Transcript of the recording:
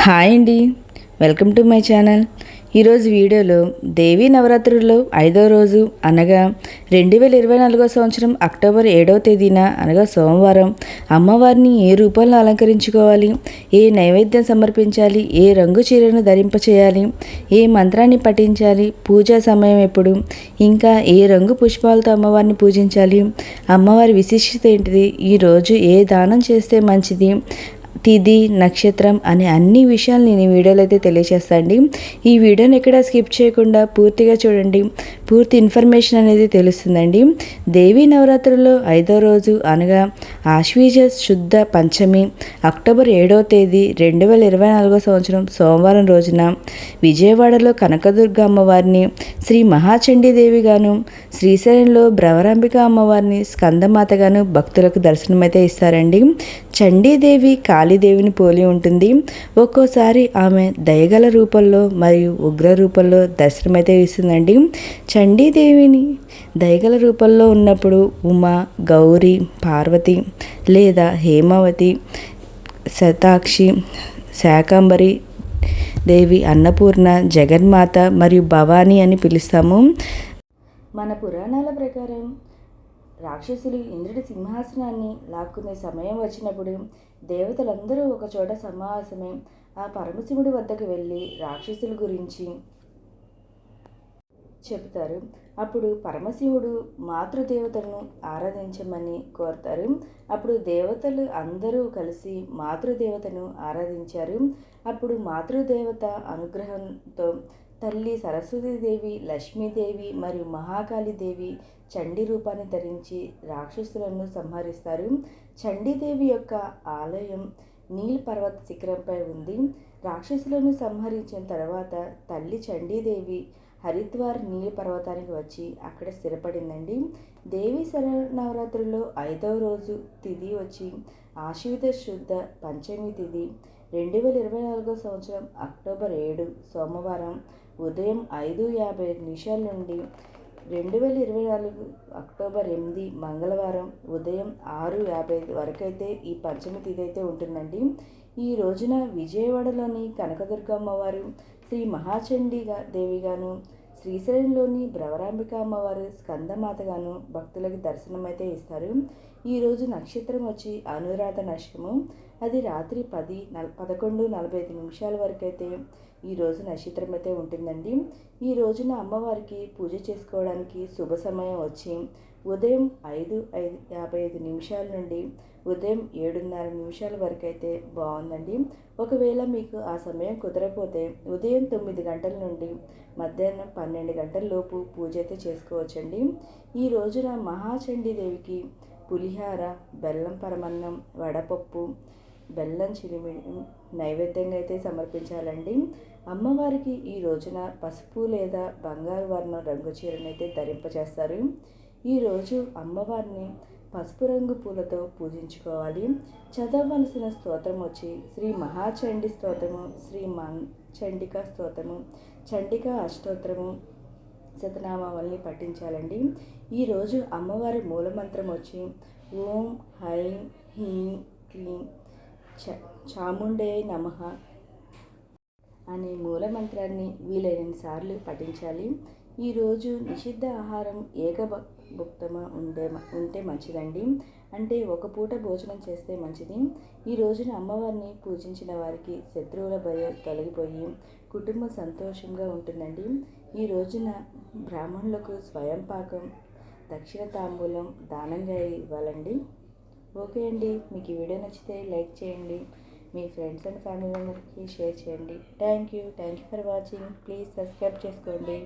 Hi అండి, welcome to my channel. ఈరోజు వీడియోలో దేవీ నవరాత్రుల్లో 5వ రోజు అనగా 2024 సంవత్సరం అక్టోబర్ 7వ తేదీన అనగా సోమవారం అమ్మవారిని ఏ రూపంలో అలంకరించుకోవాలి, ఏ నైవేద్యం సమర్పించాలి, ఏ రంగు చీరను ధరింపచేయాలి, ఏ మంత్రాన్ని పఠించాలి, పూజా సమయం ఎప్పుడు, ఇంకా ఏ రంగు పుష్పాలతో అమ్మవారిని పూజించాలి, అమ్మవారి విశిష్టత ఏంటిది, ఈరోజు ఏ దానం చేస్తే మంచిది, తిథి నక్షత్రం అనే అన్ని విషయాలు నేను ఈ వీడియోలో అయితే తెలియజేస్తాండి. ఈ వీడియోని ఎక్కడ స్కిప్ చేయకుండా పూర్తిగా చూడండి, పూర్తి ఇన్ఫర్మేషన్ అనేది తెలుస్తుందండి. దేవీ నవరాత్రుల్లో 5వ రోజు అనగా ఆశ్వీజ శుద్ధ పంచమి అక్టోబర్ 7వ తేదీ 2024 సంవత్సరం సోమవారం రోజున విజయవాడలో కనకదుర్గ అమ్మవారిని, శ్రీ మహాచండీదేవిగాను, శ్రీశైలంలో భ్రవరాంబిక అమ్మవారిని స్కందమాతగాను భక్తులకు దర్శనమైతే ఇస్తారండి. చండీదేవి కాళీదేవిని పోలి ఉంటుంది. ఒక్కోసారి ఆమె దయగల రూపంలో మరియు ఉగ్ర రూపంలో దర్శనమైతే ఇస్తుందండి. చండీదేవిని దయగల రూపంలో ఉన్నప్పుడు ఉమా, గౌరీ, పార్వతి లేదా హేమావతి, శతాక్షి, శాకంబరి దేవి, అన్నపూర్ణ, జగన్మాత మరియు భవానీ అని పిలుస్తాము. మన పురాణాల ప్రకారం రాక్షసులు ఇంద్రుడి సింహాసనాన్ని లాక్కునే సమయం వచ్చినప్పుడు దేవతలందరూ ఒకచోట సమావేశమై ఆ పరమశివుడి వద్దకు వెళ్ళి రాక్షసుల గురించి చెబుతారు. అప్పుడు పరమశివుడు మాతృదేవతలను ఆరాధించమని కోరుతారు. అప్పుడు దేవతలు అందరూ కలిసి మాతృదేవతను ఆరాధించారు. అప్పుడు మాతృదేవత అనుగ్రహంతో తల్లి సరస్వతీదేవి, లక్ష్మీదేవి మరియు మహాకాళీదేవి చండీ రూపాన్ని ధరించి రాక్షసులను సంహరిస్తారు. చండీదేవి యొక్క ఆలయం నీల్ పర్వత శిఖరంపై ఉంది. రాక్షసులను సంహరించిన తర్వాత తల్లి చండీదేవి హరిద్వార్ నీల్ పర్వతానికి వచ్చి అక్కడ స్థిరపడిందండి. దేవి శరన్నవరాత్రుల్లో 5వ రోజు తిథి వచ్చి ఆశ్వీజ శుద్ధ పంచమి తిథి 2024 సంవత్సరం అక్టోబర్ 7 సోమవారం ఉదయం 5:50 నుండి 2024 అక్టోబర్ 8 మంగళవారం ఉదయం 6:55 వరకైతే ఈ పంచమి తిథి అయితే ఉంటుందండి. ఈ రోజున విజయవాడలోని కనకదుర్గ అమ్మవారు, శ్రీ మహాచండీ దేవిగాను, శ్రీశైలంలోని భ్రవరాంబిక అమ్మవారు స్కందమాతగాను భక్తులకు దర్శనం అయితే ఇస్తారు. ఈరోజు నక్షత్రం వచ్చి అనురాధ నక్షత్రము. అది రాత్రి 11:45 వరకు అయితే ఈరోజు నక్షత్రం అయితే ఉంటుందండి. ఈ రోజున అమ్మవారికి పూజ చేసుకోవడానికి శుభ సమయం వచ్చి ఉదయం 5:55 నుండి ఉదయం 7:30 వరకు అయితే బాగుందండి. ఒకవేళ మీకు ఆ సమయం కుదరకపోతే ఉదయం 9 గంటల నుండి మధ్యాహ్నం 12 గంటల లోపు పూజ అయితే చేసుకోవచ్చండి. ఈ రోజున మహాచండీదేవికి పులిహార, బెల్లం పరమన్నం, వడపప్పు, బెల్లం చిలిమిడి నైవేద్యంగా అయితే సమర్పించాలండి. అమ్మవారికి ఈ రోజున పసుపు లేదా బంగారు వర్ణం రంగు చీరను అయితే ధరింపచేస్తారు. ఈరోజు అమ్మవారిని పసుపు రంగు పూలతో పూజించుకోవాలి. చదవవలసిన స్తోత్రం వచ్చి శ్రీ మహాచండీ స్తోత్రము, శ్రీ చండికా స్తోత్రము, చండికా అష్టోత్తరము, శతనామావళిని పఠించాలండి. ఈరోజు అమ్మవారి మూలమంత్రం వచ్చి ఓం ఐం హ్రీం క్లీం చాముండే నమః అనే మూలమంత్రాన్ని వీలైనన్ని సార్లు పఠించాలి. ఈరోజు నిషిద్ధ ఆహారం ఏకభుక్తమ ఉంటే మంచిదండి. అంటే ఒక పూట భోజనం చేస్తే మంచిది. ఈ రోజున అమ్మవారిని పూజించిన వారికి శత్రువుల భయం తొలగిపోయి కుటుంబం సంతోషంగా ఉంటుందండి. ఈ రోజున బ్రాహ్మణులకు స్వయం పాకం, దక్షిణ తాంబూలం దానంగా ఇవ్వాలండి. ఓకే అండి, మీకు ఈ వీడియో నచ్చితే లైక్ చేయండి, మీ ఫ్రెండ్స్ అండ్ ఫ్యామిలీ మెంబర్కి షేర్ చేయండి. Thank you for watching. Please subscribe చేసుకోండి.